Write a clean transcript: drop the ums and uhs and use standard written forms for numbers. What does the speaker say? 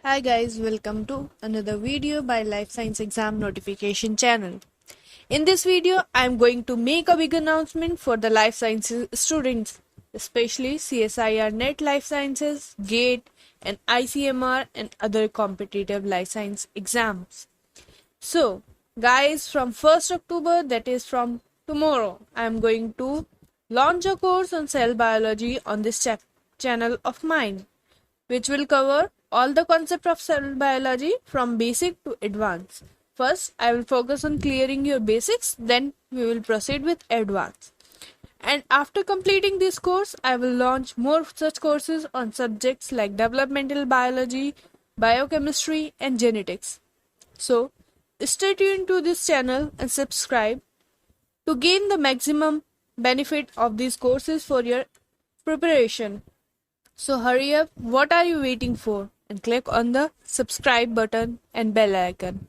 Hi guys, welcome to another video by Life Science Exam Notification channel. In this video, I am going to make a big announcement for the life sciences students, especially CSIRNet Life Sciences, GATE and ICMR and other competitive life science exams. So guys, from 1st October, that is from tomorrow, I am going to launch a course on cell biology on this channel of mine, which will cover all the concept of cell biology from basic to advanced. First, I will focus on clearing your basics, then we will proceed with advanced. And after completing this course, I will launch more such courses on subjects like developmental biology, biochemistry, and genetics. So, stay tuned to this channel and subscribe to gain the maximum benefit of these courses for your preparation. So hurry up, what are you waiting for? And click on the subscribe button and bell icon.